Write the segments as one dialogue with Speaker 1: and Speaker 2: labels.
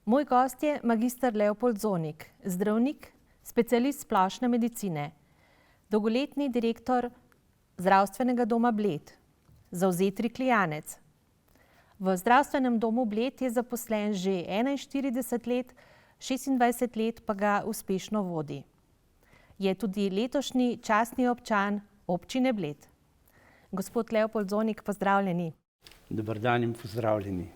Speaker 1: Moj gost je magister Leopold Zonik, zdravnik, specialist splošne medicine, dolgoletni direktor Zdravstvenega doma Bled, zavzeti kljanec. V Zdravstvenem domu Bled je zaposlen že 41 let, 26 let pa ga uspešno vodi. Je tudi letošnji častni občan občine Bled. Gospod Leopold Zonik, pozdravljeni.
Speaker 2: Dober dan in pozdravljeni.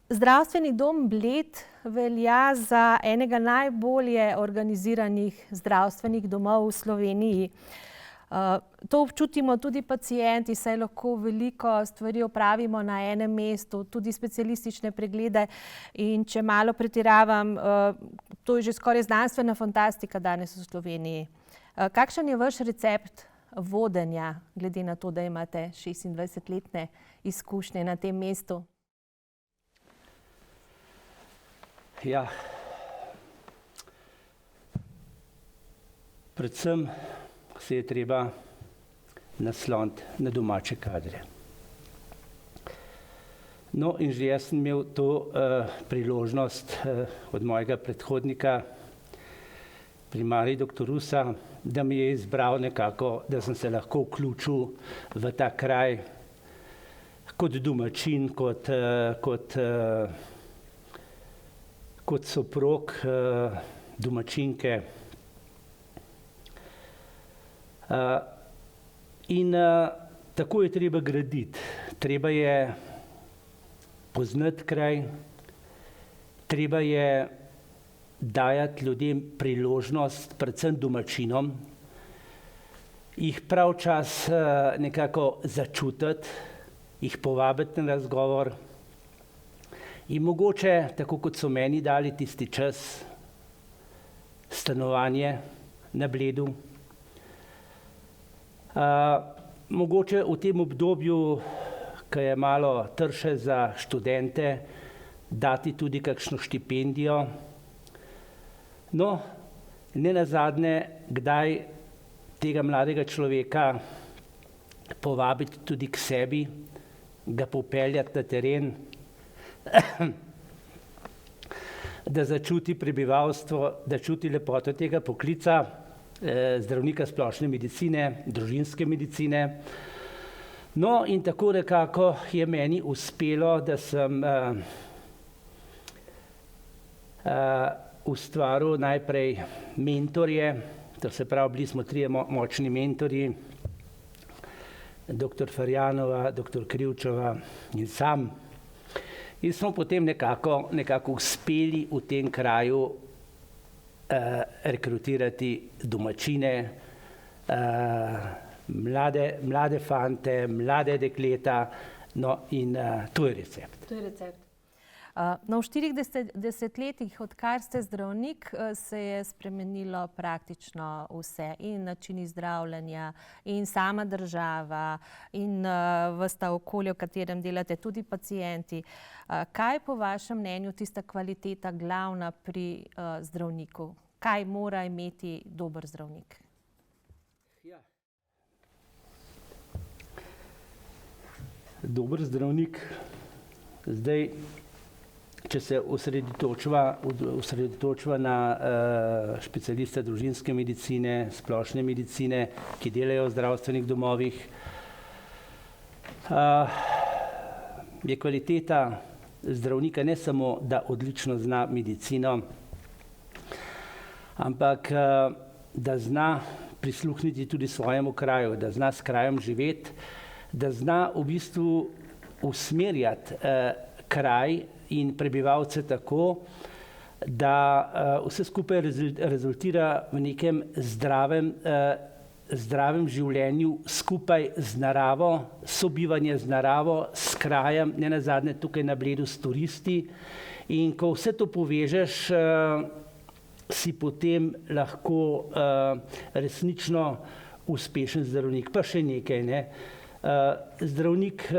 Speaker 1: Zdravstveni dom Bled velja za enega najbolje organiziranih zdravstvenih domov v Sloveniji. To občutimo tudi pacienti, saj lahko veliko stvari opravimo na enem mestu, tudi specialistične preglede. In če malo pretiravam, to je že skoraj znanstvena fantastika danes v Sloveniji. Kakšen je vaš recept vodenja, glede na to, da imate 26-letne izkušnje na tem mestu?
Speaker 2: Ja, predvsem se je treba nasloniti na domače kadre. No, in že jaz sem imel to priložnost od mojega predhodnika, primarij dr. Rusa, da mi je izbral nekako, da sem se lahko vključil v ta kraj kot domačin, kot soprog domačinke. In tako je treba graditi. Treba je poznati kraj, treba je dajati ljudem priložnost, predvsem domačinom, jih prav čas nekako začutiti, jih povabiti na razgovor in mogoče, tako kot so meni dali tisti čas, stanovanje na Bledu. Mogoče v tem obdobju, ko je malo trše za študente, dati tudi kakšno štipendijo. No, nenazadnje, kdaj tega mladega človeka povabiti tudi k sebi, ga popeljati na teren, da začuti prebivalstvo, da čuti lepoto tega poklica, zdravnika splošne medicine, družinske medicine. No, in tako nekako je meni uspelo, da sem ustvaril najprej mentorje, to se pravi, bili smo trije močni mentorji, dr. Farjanova, dr. Krivčeva in sam. In smo potem nekako uspeli v tem kraju rekrutirati domačine, mlade fante, mlade dekleta, no in to je recept.
Speaker 1: To je recept. No, v 40 letih, odkar ste zdravnik, se je spremenilo praktično vse. In načini zdravljenja, in sama država, in ves ta okolje, v katerem delate, tudi pacienti. Kaj je po vašem mnenju tista kvaliteta glavna pri zdravniku? Kaj mora imeti dober zdravnik?
Speaker 2: Ja. Dober zdravnik, zdaj, če se osredotočiva na specialiste družinske medicine, splošne medicine, ki delajo v zdravstvenih domovih, je kvaliteta zdravnika ne samo, da odlično zna medicino, ampak da zna prisluhniti tudi svojemu kraju, da zna s krajem živeti, da zna v bistvu usmerjati kraj in prebivalce tako, da vse skupaj rezultira v nekem zdravem življenju skupaj z naravo, sobivanje z naravo, s krajem, nenazadnje tukaj na Bledu s turisti. In ko vse to povežeš, si potem lahko resnično uspešen zdravnik. Pa še nekaj, ne. Zdravnik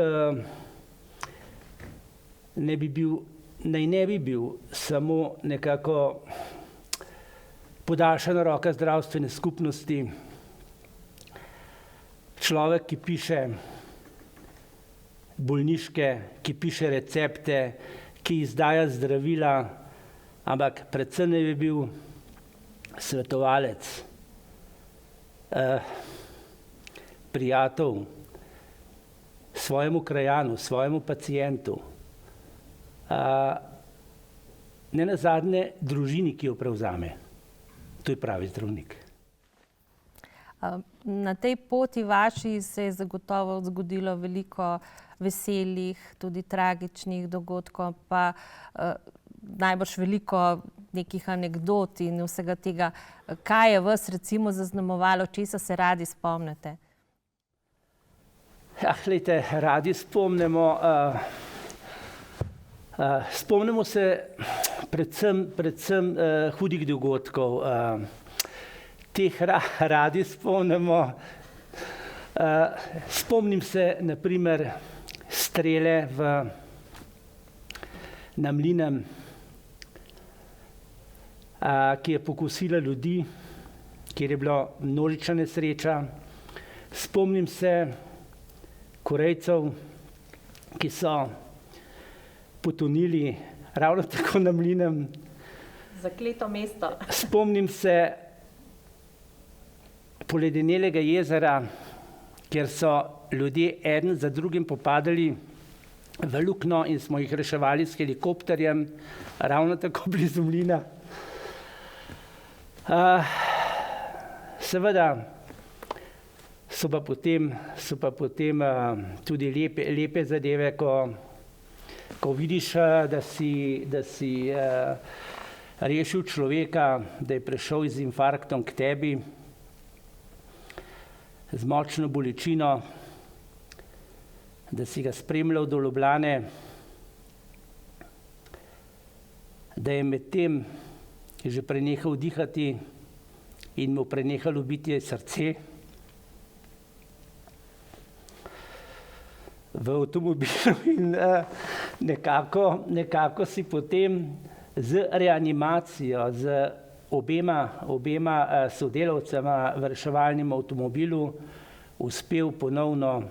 Speaker 2: naj ne bi bil samo nekako podaljšana roka zdravstvene skupnosti, človek, ki piše bolniške, ki piše recepte, ki izdaja zdravila, ampak predvsem naj bi bil svetovalec, prijatelj svojemu krajanu, svojemu pacientu, nenazadnje družini, ki jo prevzame. To je pravi zdravnik.
Speaker 1: Na tej poti vaši se je zagotovo zgodilo veliko veselih, tudi tragičnih dogodkov, pa najbrž veliko nekih anekdot in vsega tega. Kaj je vas recimo zaznamovalo, česa se radi spomnite?
Speaker 2: Ja, glejte, radi spomnimo. Spomnimo se predvsem hudih dogodkov. Teh radi spomnimo. Spomnim se na primer strele na Mlinem, ki je pokosila ljudi, kjer je bila množična nesreča. Spomnim se Korejcev, ki so potonili ravno tako na Mlinem.
Speaker 1: Zakleto mesto.
Speaker 2: Spomnim se poledenelega jezera, kjer so ljudje eden za drugim popadali v luknjo in smo jih reševali s helikopterjem, ravno tako blizu Mlina. Seveda so pa potem tudi lepe zadeve, ko vidiš, da si rešil človeka, da je prišel z infarktom k tebi, z močno bolečino, da si ga spremljal do Ljubljane, da je medtem že prenehal dihati in mu prenehalo biti srce. V avtomobilu in nekako si potem z reanimacijo, z obema sodelavcema v reševalnem avtomobilu uspel ponovno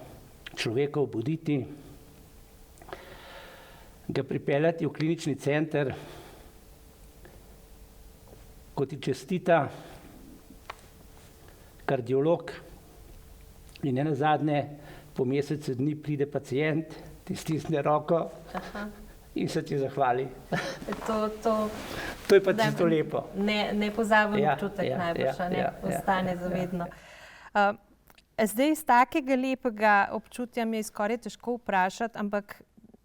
Speaker 2: človeka obuditi, ga pripeljati v klinični center, ko ti čestita kardiolog in nenazadnje po mesecu dni pride pacient, ti stisne roko in se ti zahvali. To je pa čisto lepo.
Speaker 1: Nepozaben občutek najbrž, ostane za vedno. Zdaj iz takega lepega občutja mi je skoraj težko vprašati, ampak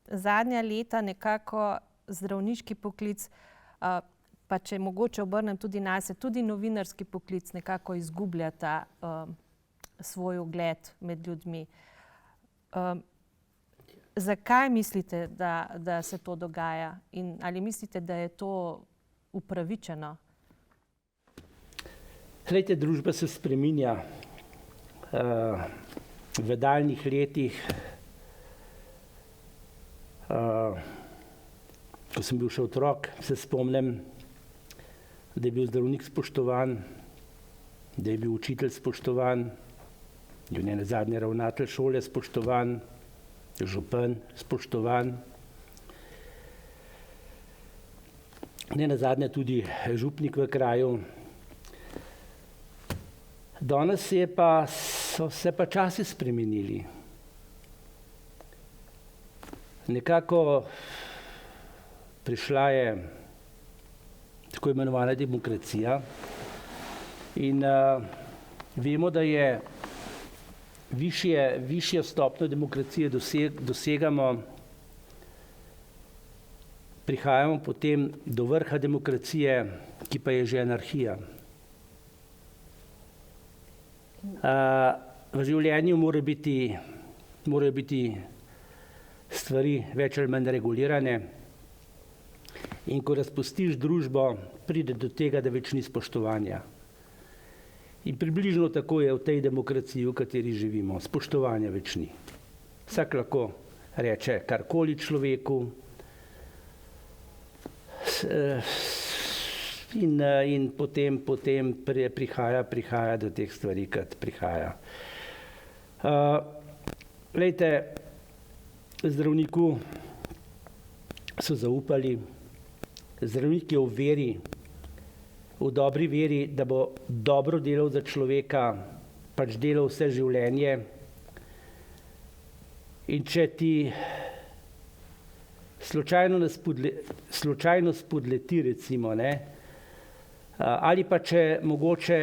Speaker 1: zadnja leta nekako zdravniški poklic, pa če mogoče obrnem tudi nase, tudi novinarski poklic nekako izgubljata svoj ugled med ljudmi. Zakaj mislite, da se to dogaja in ali mislite, da je to upravičeno?
Speaker 2: Glejte, družba se spreminja. V daljnih letih, ko sem bil še otrok, se spomnim, da je bil zdravnik spoštovan, da je bil učitelj spoštovan, da je nenazadnje ravnatelj šole spoštovan, župan spoštovan, nenazadnje tudi župnik v kraju. Danes so se pa časi spremenili. Nekako prišla je tako imenovana demokracija in vemo, da je višjo stopnjo demokracije dosegamo, prihajamo potem do vrha demokracije, ki pa je že anarhija. V življenju morajo biti stvari več ali manj regulirane in ko razpustiš družbo, pride do tega, da več ni spoštovanja. In približno tako je v tej demokraciji, v kateri živimo. Spoštovanja več ni. Vsak lahko reče karkoli človeku in potem prihaja do teh stvari, kot prihaja. Glejte, zdravniku so zaupali. Zdravnik je v veri, v dobri veri, da bo dobro delal za človeka, pač delal vse življenje. In če ti slučajno spodleti, recimo, ne, ali pa če mogoče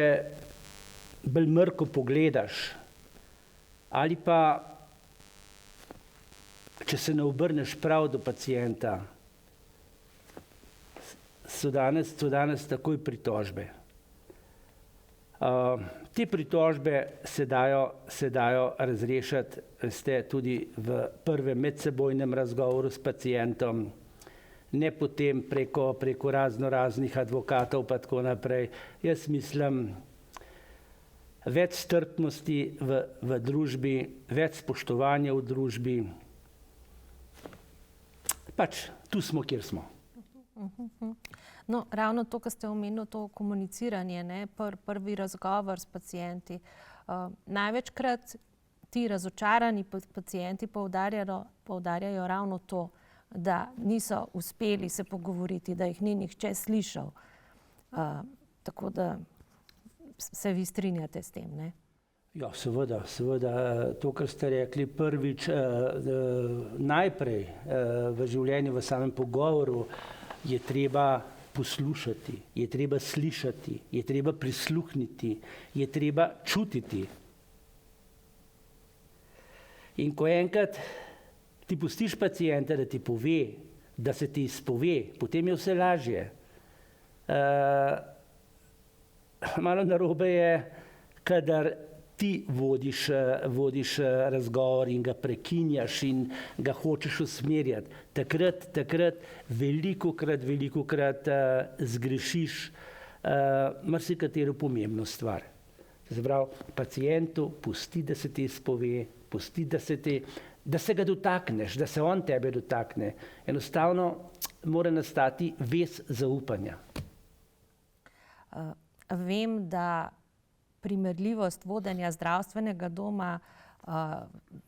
Speaker 2: bolj mrko pogledaš, ali pa če se ne obrneš prav do pacienta, so danes takoj pritožbe. Te pritožbe se dajo razrešiti, veste, tudi v prvem medsebojnem razgovoru s pacientom, ne potem preko raznih advokatov pa tako naprej. Jaz mislim, več strpnosti v družbi, več spoštovanja v družbi. Pač tu smo, kjer smo.
Speaker 1: No, ravno to, kar ste omenili, to komuniciranje, ne, prvi razgovor s pacienti. Največkrat ti razočarani pacienti poudarjajo ravno to, da niso uspeli se pogovoriti, da jih ni nihče slišal. Tako da se vi strinjate s tem, ne?
Speaker 2: Ja, seveda, to, kar ste rekli prvič, najprej v življenju, v samem pogovoru, je treba poslušati, je treba slišati, je treba prisluhniti, je treba čutiti. In ko enkrat ti pustiš pacienta, da ti pove, da se ti izpove, potem je vse lažje. Malo narobe je, kadar ti vodiš razgovor in ga prekinjaš in ga hočeš usmerjati. Takrat velikokrat zgrešiš marsikatero pomembno stvar. Se pravi, pacientu pusti, da se ti izpove, pusti, da se ga dotakneš, da se on tebe dotakne. Enostavno mora nastati vez zaupanja.
Speaker 1: Vem, da primerljivost vodenja zdravstvenega doma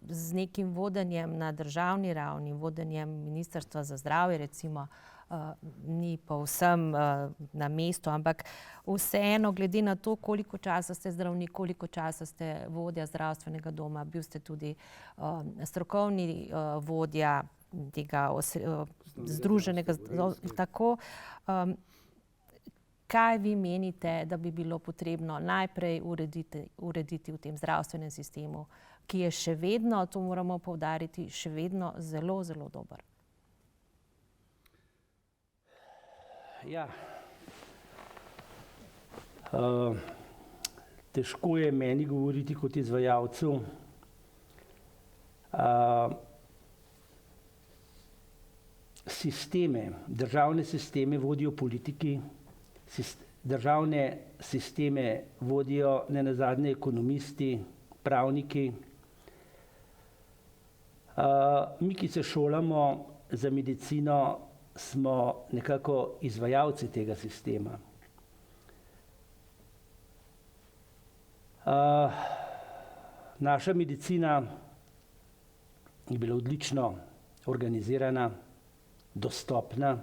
Speaker 1: z nekim vodenjem na državni ravni, vodenjem Ministrstva za zdravje, recimo, ni povsem na mestu, ampak vseeno, glede na to, koliko časa ste zdravnik, koliko časa ste vodja zdravstvenega doma, bil ste tudi strokovni vodja tega združenega, tako. Kaj vi menite, da bi bilo potrebno najprej urediti v tem zdravstvenem sistemu, ki je še vedno, to moramo poudariti, še vedno zelo, zelo dober?
Speaker 2: Ja. Težko je meni govoriti kot izvajalcu. Državne sisteme vodijo politiki, državne sisteme vodijo nenazadnje ekonomisti, pravniki. Mi, ki se šolamo za medicino, smo nekako izvajalci tega sistema. Naša medicina je bila odlično organizirana, dostopna.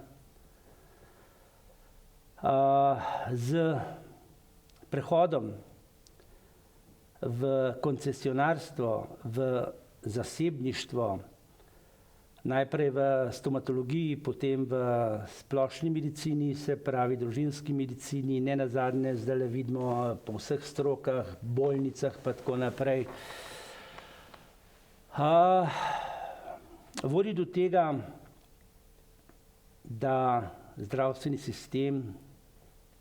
Speaker 2: Z prehodom v koncesionarstvo, v zasebništvo, najprej v stomatologiji, potem v splošni medicini, se pravi družinski medicini, nenazadnje zdajle vidimo po vseh strokah, bolnicah pa tako naprej. Vodi do tega, da zdravstveni sistem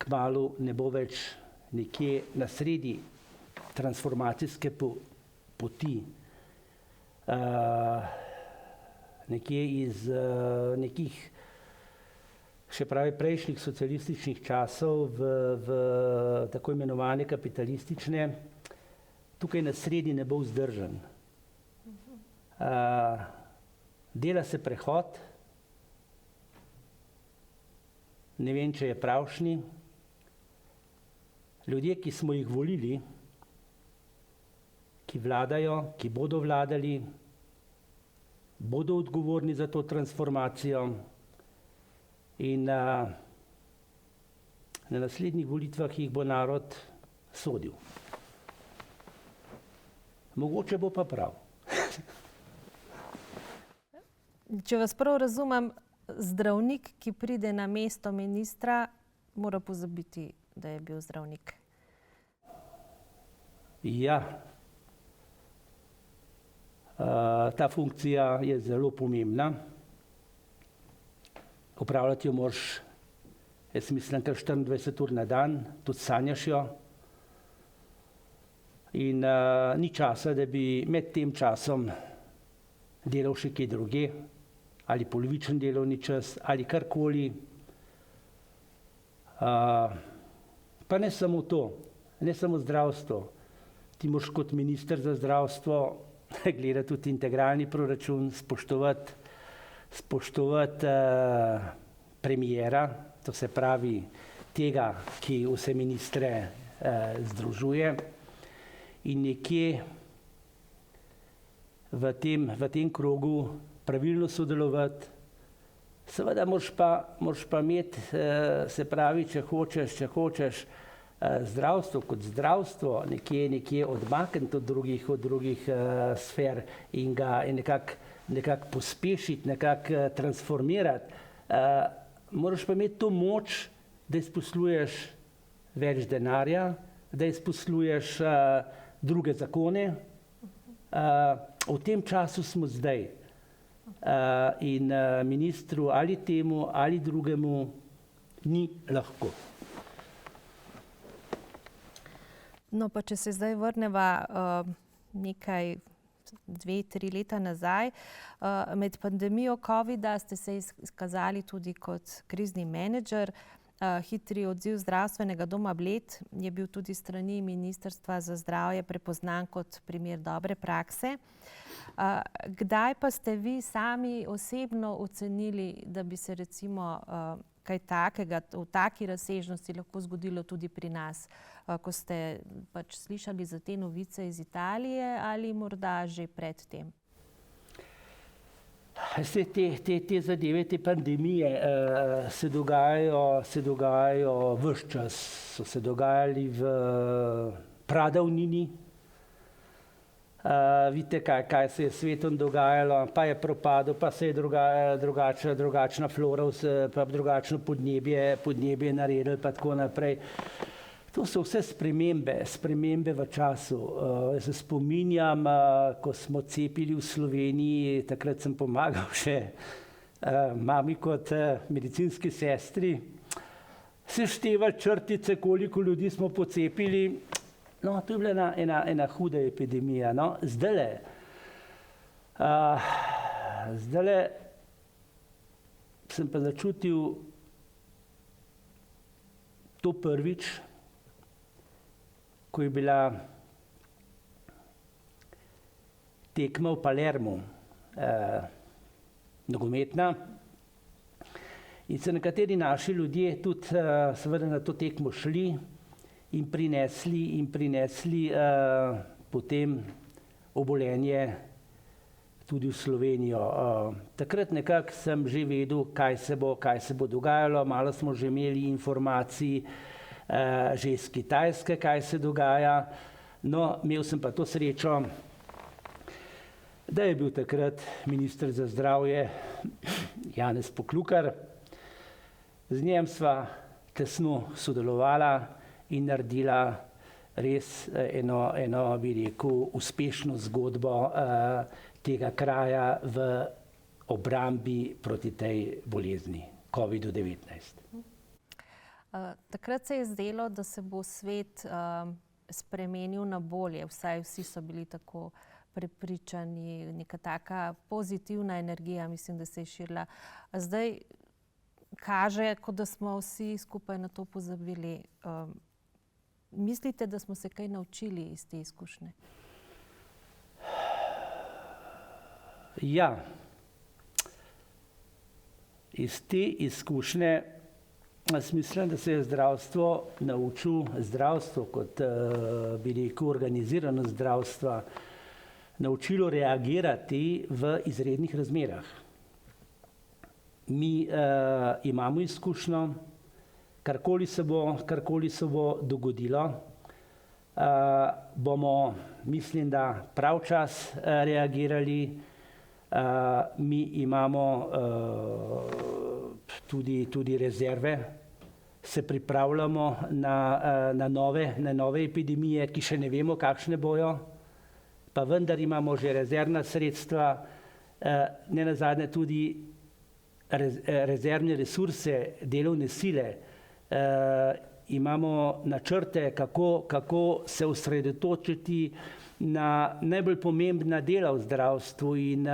Speaker 2: kmalu ne bo več nekje na sredi transformacijske poti, nekje iz nekih, še pravi prejšnjih socialističnih časov v tako imenovane kapitalistične. Tukaj na sredi ne bo vzdržen. Dela se prehod, ne vem, če je pravšnji. Ljudje, ki smo jih volili, ki vladajo, ki bodo vladali, bodo odgovorni za to transformacijo. In na naslednjih volitvah jih bo narod sodil. Mogoče bo pa prav.
Speaker 1: Če vas prav razumem, zdravnik, ki pride na mesto ministra, mora pozabiti, da je bil zdravnik.
Speaker 2: Ja. Ta funkcija je zelo pomembna. Opravljati jo moraš, jaz mislim, kar 24 ur na dan, tudi sanjaš jo. In ni časa, da bi med tem časom delal še kaj druge, ali polovičen delovni čas, ali karkoli. Pa ne samo to, ne samo zdravstvo. Ti moraš kot minister za zdravstvo gledati tudi integralni proračun, spoštovati premiera, to se pravi tega, ki vse ministre združuje. In nekje v tem krogu pravilno sodelovati. Seveda moraš pa imeti, se pravi, če hočeš zdravstvo kot zdravstvo nekje odmakniti od drugih sfer in ga nekako pospešiti, nekako transformirati, moraš pa imeti to moč, da izposluješ več denarja, da izposluješ druge zakone. V tem času smo zdaj. In ministru ali temu ali drugemu ni lahko.
Speaker 1: No, pa če se zdaj vrneva nekaj 2-3 leta nazaj, med pandemijo covida ste se izkazali tudi kot krizni menedžer. Hitri odziv zdravstvenega doma Bled je bil tudi s strani Ministrstva za zdravje prepoznan kot primer dobre prakse. Kdaj pa ste vi sami osebno ocenili, da bi se recimo kaj takega v taki razsežnosti lahko zgodilo tudi pri nas, ko ste pač slišali za te novice iz Italije ali morda že pred tem?
Speaker 2: Te zadeve, te pandemije se dogajajo ves čas. So se dogajali v pradavnini. Vidite, kaj se je s svetom dogajalo, pa je propadlo, pa se je drugačna flora, pa drugačno podnebje naredili, pa tako naprej. To so vse spremembe v času. Se spominjam, ko smo cepili v Sloveniji, takrat sem pomagal še mami kot medicinski sestri, seštevali črtice, koliko ljudi smo pocepili. No, to je bila ena huda epidemija. No, zdajle sem pa začutil to prvič, ko je bila tekma v Palermu, nogometna, in so nekateri naši ljudje tudi seveda na to tekmo šli in prinesli potem obolenje tudi v Slovenijo. Takrat nekako sem že vedel, kaj se bo dogajalo, malo smo že imeli informacij, že iz Kitajske, kaj se dogaja. No, imel sem pa to srečo, da je bil takrat minister za zdravje Janez Poklukar. Z njim sva tesno sodelovala in naredila res eno bi rekel, uspešno zgodbo tega kraja v obrambi proti tej bolezni, COVID-19.
Speaker 1: Takrat se je zdelo, da se bo svet spremenil na bolje, vsaj vsi so bili tako prepričani, neka taka pozitivna energija, mislim, da se je širila. Zdaj kaže, kot da smo vsi skupaj na to pozabili. Mislite, da smo se kaj naučili iz te izkušnje?
Speaker 2: Ja. Iz te izkušnje jaz mislim, da se je zdravstvo kot bi rekel organiziranost zdravstva naučilo reagirati v izrednih razmerah. mi imamo izkušnjo, karkoli se bo dogodilo, bomo, mislim, da prav čas reagirali. Mi imamo tudi rezerve, se pripravljamo na nove epidemije, ki še ne vemo, kakšne bojo, pa vendar imamo že rezervna sredstva, ne nazadnje tudi rezervne resurse, delovne sile. Imamo načrte, kako se osredotočiti na najbolj pomembna dela v zdravstvu in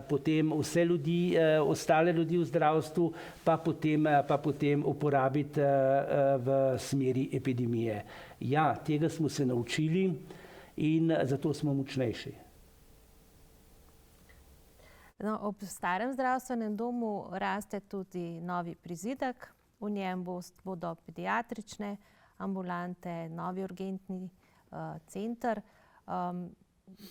Speaker 2: potem ostale ljudi v zdravstvu pa potem uporabiti v smeri epidemije. Ja, tega smo se naučili in zato smo močnejši.
Speaker 1: No, ob starem zdravstvenem domu raste tudi novi prizidek. V njem bodo pediatrične ambulante, novi urgentni center.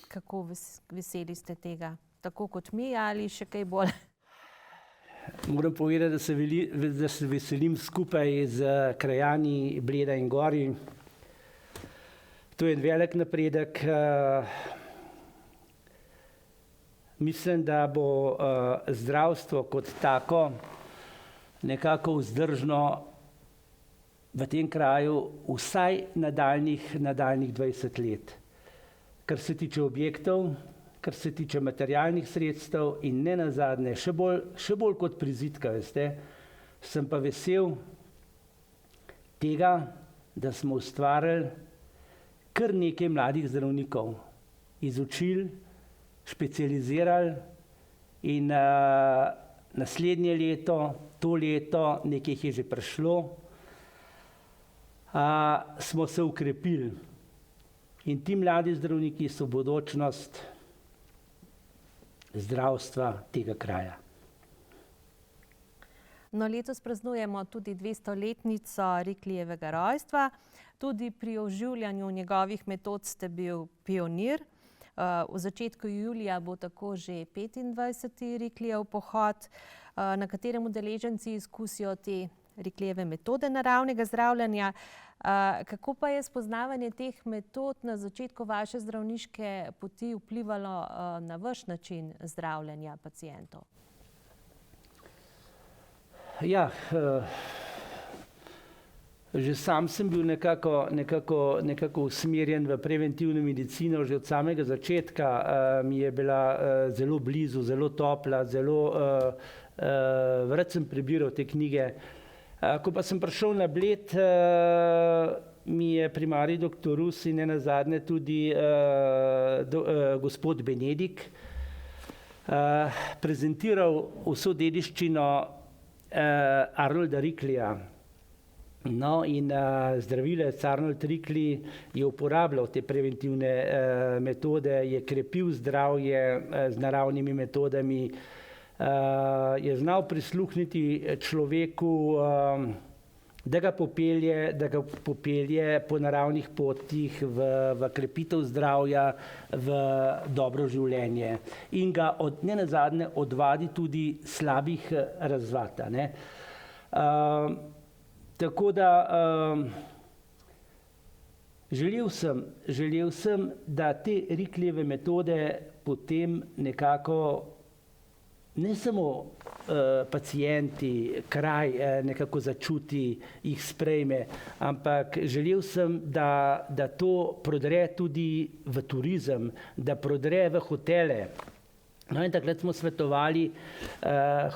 Speaker 1: Kako veseli ste tega? Tako kot mi ali še kaj bolj?
Speaker 2: Moram povedati, da se veselim skupaj z krajani Bleda in Gori. To je en velik napredek. Mislim, da bo zdravstvo kot tako nekako vzdržno v tem kraju vsaj nadaljnjih 20 let. Kar se tiče objektov, kar se tiče materialnih sredstev in ne nazadnje, še bolj kot prizidka, veste, sem pa vesel tega, da smo ustvarili kar nekaj mladih zdravnikov, izučili, specializirali in naslednje leto, to leto, nekaj jih je že prišlo, smo se ukrepili. In ti mladi zdravniki so bodočnost zdravstva tega kraja.
Speaker 1: No, letos praznujemo tudi 200-letnico Riklijevega rojstva. Tudi pri oživljanju njegovih metod ste bil pionir. V začetku julija bo tako že 25. Riklijev pohod, na katerem udeleženci izkusijo te Riklijeve metode naravnega zdravljenja. Kako pa je spoznavanje teh metod na začetku vaše zdravniške poti vplivalo na vaš način zdravljenja pacientov?
Speaker 2: Ja, že sam sem bil nekako usmerjen v preventivno medicino, že od samega začetka mi je bila zelo blizu, zelo topla, rad sem prebiral te knjige. Ko pa sem prišel na Bled, mi je primarij doktor Rus in nenazadnje tudi gospod Benedik prezentiral vso dediščino Arnolda Riklija. No, in zdravilec Arnold Rikli je uporabljal te preventivne metode, je krepil zdravje z naravnimi metodami, je znal prisluhniti človeku, da ga popelje po naravnih potih v krepitev zdravja, v dobro življenje in ga nenazadnje odvadi tudi slabih razvad. Tako da želel sem, da te Riklijeve metode potem nekako ne samo pacienti, kraj nekako začuti, jih sprejme, ampak želel sem, da to prodre tudi v turizem, da prodre v hotele. No in takrat smo svetovali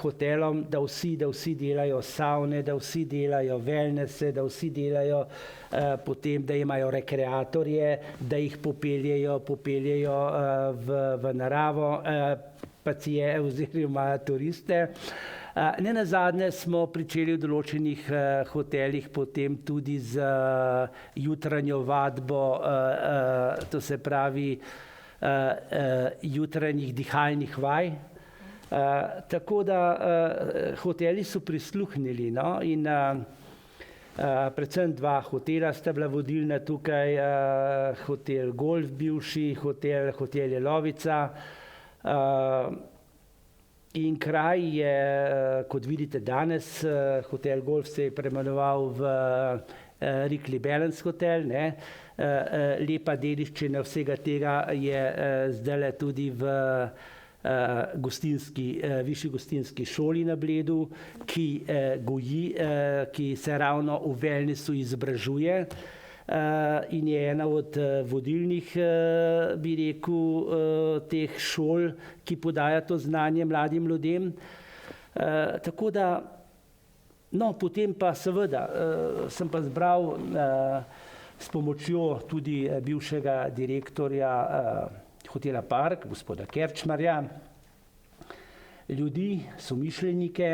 Speaker 2: hotelom, da vsi delajo savne, da vsi delajo wellnesse, da vsi delajo potem, da imajo rekreatorje, da jih popeljejo v naravo, oziroma turiste. Nenazadnje smo pričeli v določenih hotelih potem tudi z jutranjo vadbo, to se pravi jutranjih dihalnih vaj. Tako da hoteli so prisluhnili, no, in predvsem dva hotela sta bila vodilna tukaj, hotel Golf bivši, hotel Jelovica. In kraj je, kot vidite danes, hotel Golf se je preimenoval v Rikli Balance hotel, ne. Lepa dediščina vsega tega je zdajle tudi v višji gostinski šoli na Bledu, ki goji, ki se ravno v wellnessu izobražuje. In je ena od vodilnih, bi rekel, teh šol, ki podaja to znanje mladim ljudem. Tako da, no, potem pa seveda sem pa zbral s pomočjo tudi bivšega direktorja hotela Park, gospoda Kerčmarja, ljudi, somišljenike.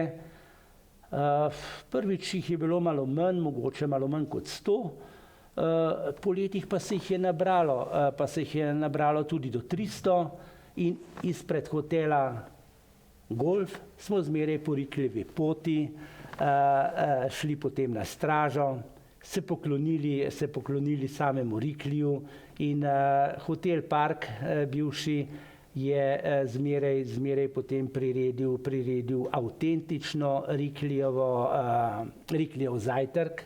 Speaker 2: Prvič jih je bilo malo manj, mogoče malo manj kot 100. Po letih pa se jih je nabralo tudi do 300 in izpred hotela Golf smo zmeraj po Rikljevi poti šli potem na stražo, se poklonili samemu Riklju in hotel Park bivši je zmeraj potem priredil avtentično Rikljev zajtrk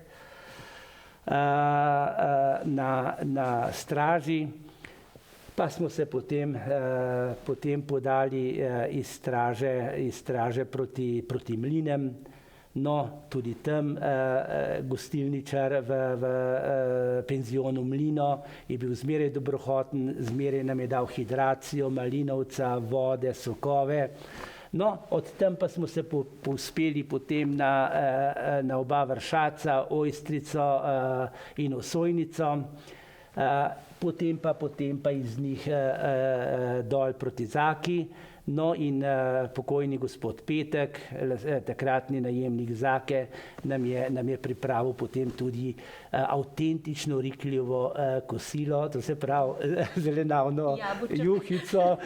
Speaker 2: na straži, pa smo se potem podali iz straže proti mlinem. No, tudi tam gostilničar v penzionu Mlino je bil zmeraj dobrohoten, zmeraj nam je dal hidracijo, malinovca, vode, sokove. No, od tam pa smo se povzpeli potem na oba vršaca, Ojstrico in Osojnico, potem pa iz njih dol proti Zaki. No, in pokojni gospod Petek, takratni najemnik Zake, nam je pripravil potem tudi avtentično Rikljevo kosilo, to se pravi zelenjavno juhico,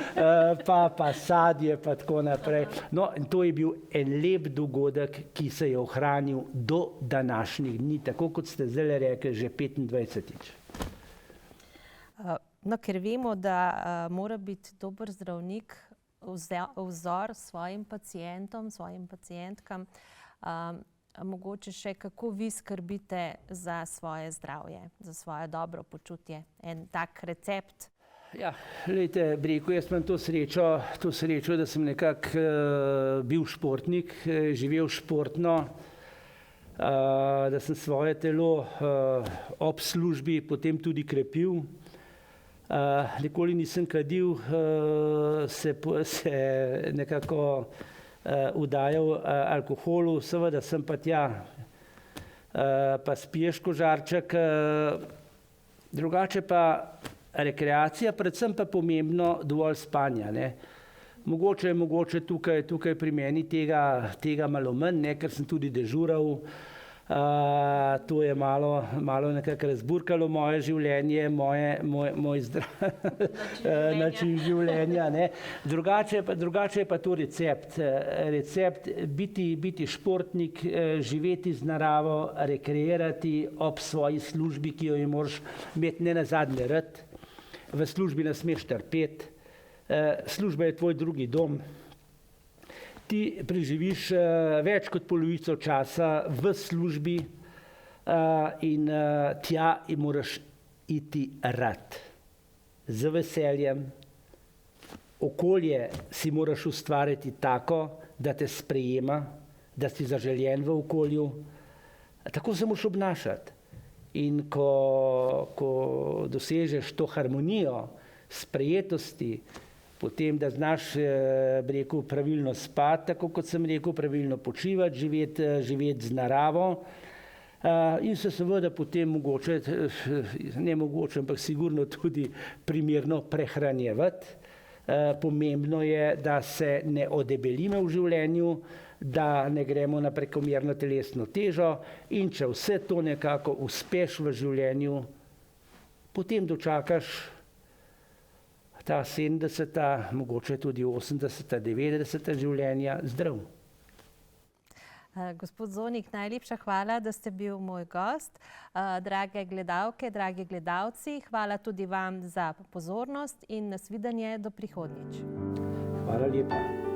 Speaker 2: pa sadje, pa tako naprej. No, in to je bil en lep dogodek, ki se je ohranil do današnjih dni, tako kot ste zdaj rekli, že 25.
Speaker 1: No, ker vemo, da mora biti dober zdravnik vzor svojim pacientom, svojim pacientkam, mogoče še kako vi skrbite za svoje zdravje, za svoje dobro počutje, en tak recept?
Speaker 2: Ja, glejte, bi rekel, jaz imam to srečo, da sem nekako bil športnik, živel športno, da sem svoje telo ob službi potem tudi krepil. Nikoli nisem kadil, se nekako vdajal alkoholu, seveda sem pa tja, pa spiješ kozarček, drugače pa rekreacija, predvsem pa pomembno dovolj spanja, ne. Mogoče tukaj pri meni tega malo manj, ne, ker sem tudi dežural. To je malo nekako razburkalo moje življenje, moj način življenja, ne. Drugače je pa to recept. Recept biti športnik, živeti z naravo, rekreirati ob svoji službi, ki jo moraš imeti ne nazadnje rad. V službi ne smeš trpeti. Služba je tvoj drugi dom. Ti preživiš več kot polovico časa v službi in tja moraš iti rad, z veseljem. Okolje si moraš ustvariti tako, da te sprejema, da si zaželjen v okolju. Tako se moraš obnašati. In ko dosežeš to harmonijo, sprejetosti, potem, da znaš, bi rekel, pravilno spati, tako kot sem rekel, pravilno počivati, živeti z naravo in se seveda potem ampak sigurno tudi primerno prehranjevati. Pomembno je, da se ne odebelimo v življenju, da ne gremo na prekomerno telesno težo in če vse to nekako uspeš v življenju, potem dočakaš ta 70., mogoče tudi 80., 90. življenja zdrav.
Speaker 1: Gospod Zonik, najlepša hvala, da ste bil moj gost. Drage gledalke, dragi gledalci, hvala tudi vam za pozornost in nasvidenje do prihodnjič.
Speaker 2: Hvala lepa.